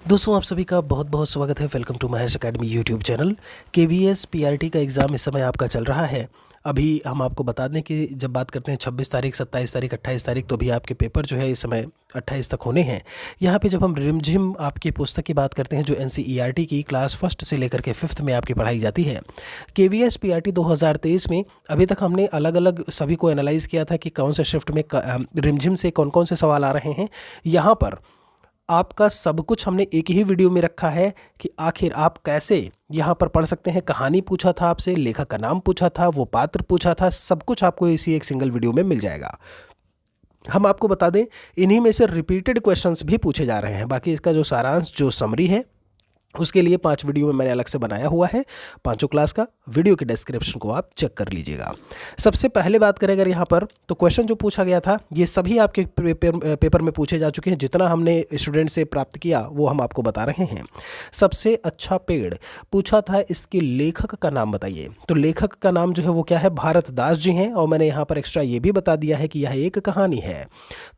दोस्तों आप सभी का बहुत बहुत स्वागत है। Welcome to Mahesh academy YouTube channel. KVS PRT का एग्ज़ाम इस समय आपका चल रहा है। अभी हम आपको बता दें कि जब बात करते हैं 26 तारीख, 27 तारीख, 28 तारीख, तो अभी आपके पेपर जो है इस समय 28 तक होने हैं। यहाँ पे जब हम रिमझिम आपकी पुस्तक की बात करते हैं जो एनसीईआरटी की क्लास फर्स्ट से लेकर के फिफ्थ में आपकी पढ़ाई जाती है, केवीएस पीआरटी 2023 में अभी तक हमने अलग अलग सभी को एनालाइज़ किया था कि कौन से शिफ्ट में रिमझिम से कौन कौन से सवाल आ रहे हैं। यहाँ पर आपका सब कुछ हमने एक ही वीडियो में रखा है कि आखिर आप कैसे यहाँ पर पढ़ सकते हैं। कहानी पूछा था आपसे, लेखक का नाम पूछा था, वो पात्र पूछा था, सब कुछ आपको इसी एक सिंगल वीडियो में मिल जाएगा। हम आपको बता दें इन्हीं में से रिपीटेड क्वेश्चंस भी पूछे जा रहे हैं। बाकी इसका जो सारांश, जो समरी है, उसके लिए 5 वीडियो में मैंने अलग से बनाया हुआ है। पांचों क्लास का वीडियो के डिस्क्रिप्शन को आप चेक कर लीजिएगा। सबसे पहले बात करें अगर यहाँ पर, तो क्वेश्चन जो पूछा गया था ये सभी आपके पेपर में पूछे जा चुके हैं। जितना हमने स्टूडेंट से प्राप्त किया वो हम आपको बता रहे हैं। सबसे अच्छा पेड़ पूछा था, इसके लेखक का नाम बताइए। तो लेखक का नाम जो है वो क्या है, भारत दास जी हैं। और मैंने यहाँ पर एक्स्ट्रा ये भी बता दिया है कि यह एक कहानी है।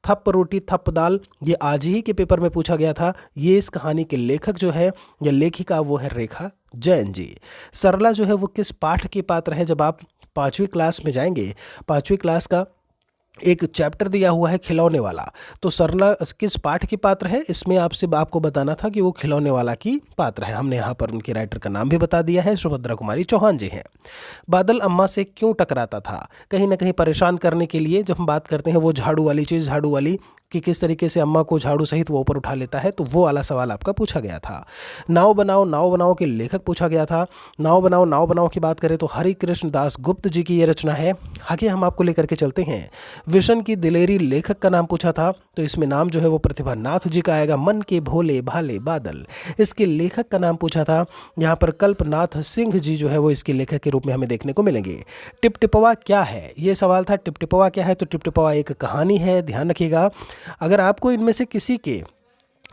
थप रोटी थप दाल, ये आज ही के पेपर में पूछा गया था। ये इस कहानी के लेखक जो है या लेखिका वो है रेखा जैन जी। सरला जो है वो किस पाठ के पात्र है। जब आप 5वीं क्लास में जाएंगे, 5वीं क्लास का एक चैप्टर दिया हुआ है खिलौने वाला, तो सरला किस पाठ की पात्र है, इसमें आपको बताना था कि वो खिलौने वाला की पात्र है। हमने यहाँ पर उनके राइटर का नाम भी बता दिया है, सुभद्रा कुमारी चौहान जी हैं। बादल अम्मा से क्यों टकराता था, कहीं ना कहीं परेशान करने के लिए। जब हम बात करते हैं वो झाड़ू वाली चीज़, झाड़ू वाली कि किस तरीके से अम्मा को झाड़ू सहित वो ऊपर उठा लेता है, तो वो वाला सवाल आपका पूछा गया था। नाव बनाओ के लेखक पूछा गया था। नाव बनाओ की बात करें तो हरि कृष्ण दास गुप्त जी की ये रचना है। आगे हम आपको लेकर के चलते हैं। विशन की दिलेरी लेखक का नाम पूछा था, तो इसमें नाम जो है वो प्रतिभा नाथ जी का आएगा। मन के भोले भाले बादल, इसके लेखक का नाम पूछा था। यहाँ पर कल्पनाथ सिंह जी जो है वो इसके लेखक के रूप में हमें देखने को मिलेंगे। टिपटिपवा क्या है, ये सवाल था। टिपटिपवा क्या है, तो टिपटिपवा एक कहानी है, ध्यान रखिएगा। अगर आपको इनमें से किसी के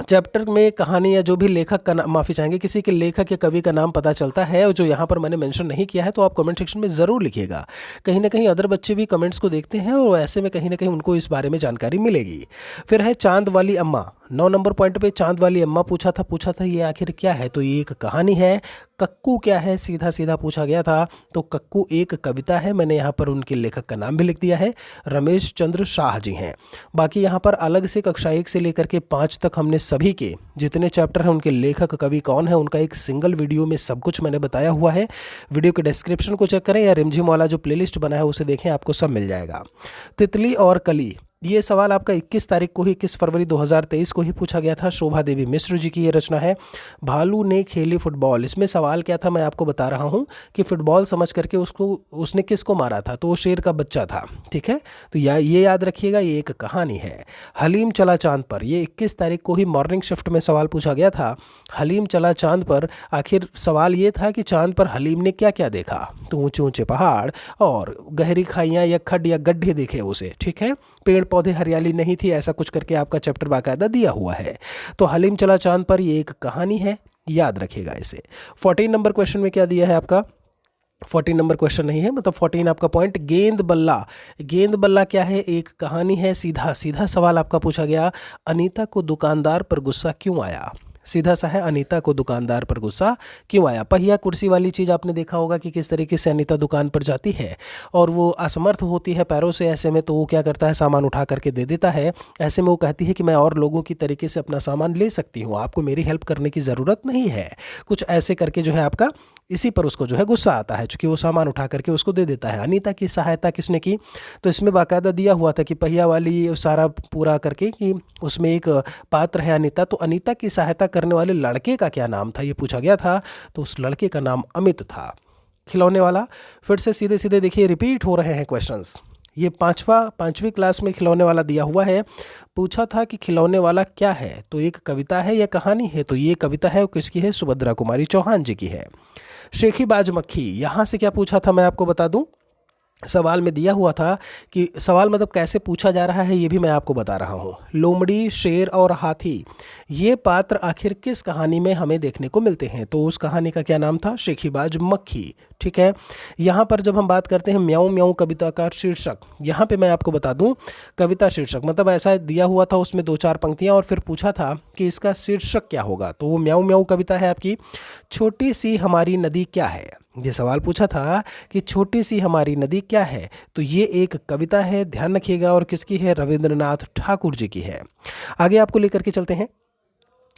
चैप्टर में कहानी या जो भी लेखक का नाम, माफ़ी चाहेंगे, किसी के लेखक या कवि का नाम पता चलता है और जो यहाँ पर मैंने मेंशन नहीं किया है, तो आप कमेंट सेक्शन में ज़रूर लिखिएगा। कहीं ना कहीं अदर बच्चे भी कमेंट्स को देखते हैं और ऐसे में कहीं ना कहीं उनको इस बारे में जानकारी मिलेगी। फिर है चांद वाली अम्मा। 9 नंबर पॉइंट पे चांद वाली अम्मा पूछा था ये आखिर क्या है, तो ये एक कहानी है। कक्कू क्या है, सीधा सीधा पूछा गया था, तो कक्कू एक कविता है। मैंने यहाँ पर उनके लेखक का नाम भी लिख दिया है, रमेश चंद्र शाह जी हैं। बाकी यहाँ पर अलग से कक्षा 1 से लेकर के 5 तक हमने सभी के जितने चैप्टर हैं उनके लेखक कवि कौन है उनका एक सिंगल वीडियो में सब कुछ मैंने बताया हुआ है। वीडियो के डिस्क्रिप्शन को चेक करें या रिमझिम वाला जो प्लेलिस्ट बना है उसे देखें, आपको सब मिल जाएगा। तितली और कली, ये सवाल आपका 21 तारीख को ही, 21 फरवरी 2023 को ही पूछा गया था। शोभा देवी मिश्र जी की ये रचना है। भालू ने खेली फुटबॉल, इसमें सवाल क्या था मैं आपको बता रहा हूँ कि फुटबॉल समझ करके उसने किसको मारा था, तो वो शेर का बच्चा था। ठीक है, तो ये याद रखिएगा, ये एक कहानी है। हलीम चला चांद पर, ये 21 तारीख को ही मॉर्निंग शिफ्ट में सवाल पूछा गया था। हलीम चला चांद पर, आखिर सवाल ये था कि चांद पर हलीम ने क्या क्या देखा, तो ऊंचे ऊंचे पहाड़ और गहरी खाइयाँ या खड्ड या गड्ढे देखे उसे। ठीक है, पेड़ पौधे हरियाली नहीं थी, ऐसा कुछ करके आपका चैप्टर बाकायदा दिया हुआ है। तो हलीम चला चांद पर ये एक कहानी है, याद रखिएगा इसे। 14 नंबर क्वेश्चन में क्या दिया है आपका, 14 नंबर क्वेश्चन नहीं है, मतलब 14 आपका पॉइंट। गेंद बल्ला, गेंद बल्ला क्या है, एक कहानी है। सीधा सीधा सवाल आपका पूछा गया, अनीता को दुकानदार पर गुस्सा क्यों आया। सीधा सा है, अनीता को दुकानदार पर गुस्सा क्यों आया। पहिया कुर्सी वाली चीज़ आपने देखा होगा कि किस तरीके से अनीता दुकान पर जाती है और वो असमर्थ होती है पैरों से, ऐसे में तो वो क्या करता है, सामान उठा करके दे देता है। ऐसे में वो कहती है कि मैं और लोगों की तरीके से अपना सामान ले सकती हूँ, आपको मेरी हेल्प करने की ज़रूरत नहीं है। कुछ ऐसे करके जो है आपका इसी पर उसको जो है गुस्सा आता है, चूँकि वो सामान उठा करके उसको दे देता है। अनीता की सहायता किसने की, तो इसमें बाकायदा दिया हुआ था कि पहिया वाली सारा पूरा करके कि उसमें एक पात्र है अनीता, तो अनीता की सहायता करने वाले लड़के का क्या नाम था ये पूछा गया था, तो उस लड़के का नाम अमित था। खिलौने वाला, फिर से सीधे सीधे देखिए रिपीट हो रहे हैं क्वेश्चंस। ये 5वीं क्लास में खिलौने वाला दिया हुआ है। पूछा था कि खिलौने वाला क्या है, तो एक कविता है या कहानी है, तो ये कविता है, किसकी है, सुभद्रा कुमारी चौहान जी की है। शेखी बाज मक्खी, यहाँ से क्या पूछा था मैं आपको बता दूं, सवाल में दिया हुआ था कि सवाल मतलब कैसे पूछा जा रहा है ये भी मैं आपको बता रहा हूँ। लोमड़ी, शेर और हाथी ये पात्र आखिर किस कहानी में हमें देखने को मिलते हैं? तो उस कहानी का क्या नाम था? शेखीबाज मक्खी। ठीक है। यहाँ पर जब हम बात करते हैं म्याऊं म्याऊं कविता का शीर्षक, यहाँ पे मैं आपको बता दूँ कविता शीर्षक मतलब ऐसा दिया हुआ था, उसमें 2-4 पंक्तियाँ और फिर पूछा था कि इसका शीर्षक क्या होगा। तो वो म्याऊं म्याऊं कविता है आपकी छोटी सी हमारी नदी क्या है। ये सवाल पूछा था कि छोटी सी हमारी नदी क्या है, तो ये एक कविता है, ध्यान रखिएगा। और किसकी है? रविंद्रनाथ ठाकुर जी की है। आगे आपको लेकर के चलते हैं।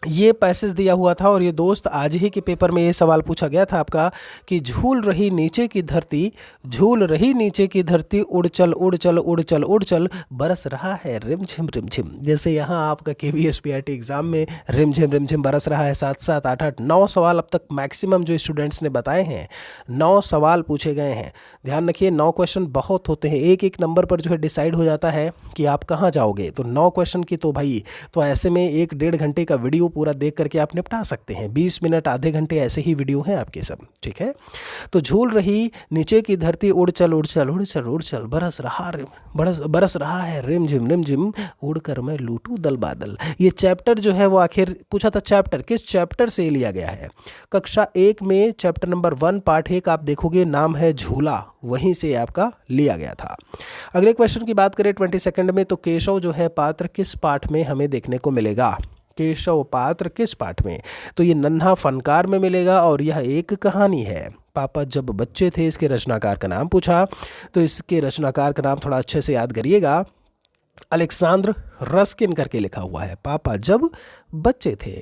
ये पैसेज दिया हुआ था और ये दोस्त आज ही के पेपर में ये सवाल पूछा गया था आपका कि झूल रही नीचे की धरती, झूल रही नीचे की धरती, उड़ चल उड़ चल उड़ चल उड़ चल, बरस रहा है रिमझिम रिमझिम। जैसे यहाँ आपका KVS PRT एग्जाम में रिमझिम रिमझिम बरस रहा है। 7-7 8-8 9 सवाल अब तक मैक्सिमम जो स्टूडेंट्स ने बताए हैं, 9 सवाल पूछे गए हैं। ध्यान रखिए 9 क्वेश्चन बहुत होते हैं, एक एक नंबर पर जो है डिसाइड हो जाता है कि आप कहाँ जाओगे। तो 9 क्वेश्चन की तो भाई, तो ऐसे में 1-1.5 घंटे का वीडियो पूरा देख करके आप निपटा सकते हैं। 20 मिनट आधे घंटे ऐसे ही वीडियो हैं आपके सब। ठीक है। तो झूल रही नीचे की धरती, उड़ चल उड़ चल उड़ चल उड़ चल, बरस रहा है रिमझिम रिमझिम, उड़ कर मैं लूटूं दल बादल। ये चैप्टर जो है वो आखिर पूछा था, चैप्टर किस चैप्टर से लिया गया है? कक्षा 1 में चैप्टर नंबर 1 पार्ट 1 आप देखोगे, नाम है झूला, वहीं से आपका लिया गया था। अगले क्वेश्चन की बात करें 22 में, तो केशव जो है पात्र किस पाठ में हमें देखने को मिलेगा? केशव पात्र किस पाठ में? तो ये नन्हा फनकार में मिलेगा और यह एक कहानी है। पापा जब बच्चे थे, इसके रचनाकार का नाम पूछा, तो इसके रचनाकार का नाम थोड़ा अच्छे से याद करिएगा। अलेक्सांद्र रस्किन करके लिखा हुआ है। पापा जब बच्चे थे,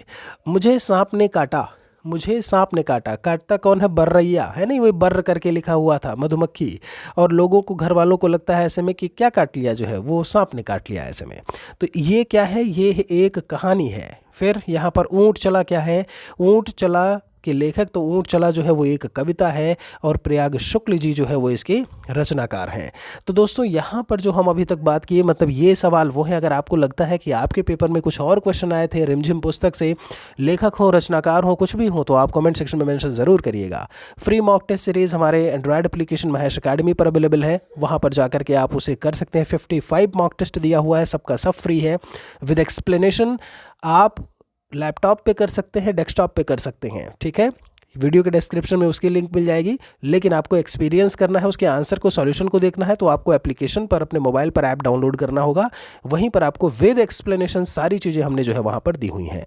मुझे सांप ने काटा, मुझे सांप ने काटा। काटता कौन है? बर्रैया है नहीं, वही बर्र करके लिखा हुआ था, मधुमक्खी। और लोगों को, घर वालों को लगता है ऐसे में कि क्या काट लिया, जो है वो सांप ने काट लिया ऐसे में। तो ये क्या है? ये एक कहानी है। फिर यहाँ पर ऊंट चला क्या है? ऊंट चला के लेखक, तो ऊंट चला जो है वो एक कविता है और प्रयाग शुक्ल जी जो है वो इसके रचनाकार हैं। तो दोस्तों यहाँ पर जो हम अभी तक बात किए, मतलब ये सवाल वो है। अगर आपको लगता है कि आपके पेपर में कुछ और क्वेश्चन आए थे रिमझिम पुस्तक से, लेखक हो, रचनाकार हो, कुछ भी हो, तो आप कमेंट सेक्शन में मेंशन ज़रूर करिएगा। फ्री मॉक टेस्ट सीरीज़ हमारे एंड्रॉयड एप्लीकेशन महेश अकेडमी पर अवेलेबल है, वहाँ पर जाकर के आप उसे कर सकते हैं। 55 मॉक टेस्ट दिया हुआ है, सबका सब फ्री है विद एक्सप्लेनेशन। आप लैपटॉप पे कर सकते हैं, डेस्कटॉप पे कर सकते हैं। ठीक है। वीडियो के डिस्क्रिप्शन में उसकी लिंक मिल जाएगी। लेकिन आपको एक्सपीरियंस करना है, उसके आंसर को, सॉल्यूशन को देखना है, तो आपको एप्लीकेशन पर अपने मोबाइल पर ऐप डाउनलोड करना होगा। वहीं पर आपको विद एक्सप्लेनेशन सारी चीज़ें हमने जो है वहाँ पर दी हुई हैं।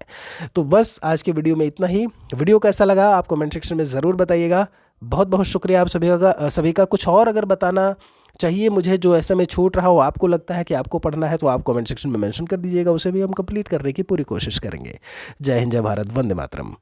तो बस आज के वीडियो में इतना ही। वीडियो कैसा लगा आप कमेंट सेक्शन में ज़रूर बताइएगा। बहुत बहुत शुक्रिया आप सभी का। कुछ और अगर बताना चाहिए मुझे, जो ऐसे में छूट रहा हो, आपको लगता है कि आपको पढ़ना है, तो आप कमेंट सेक्शन में मेंशन कर दीजिएगा, उसे भी हम कंप्लीट करने की पूरी कोशिश करेंगे। जय हिंद, जय भारत, वंदे मातरम।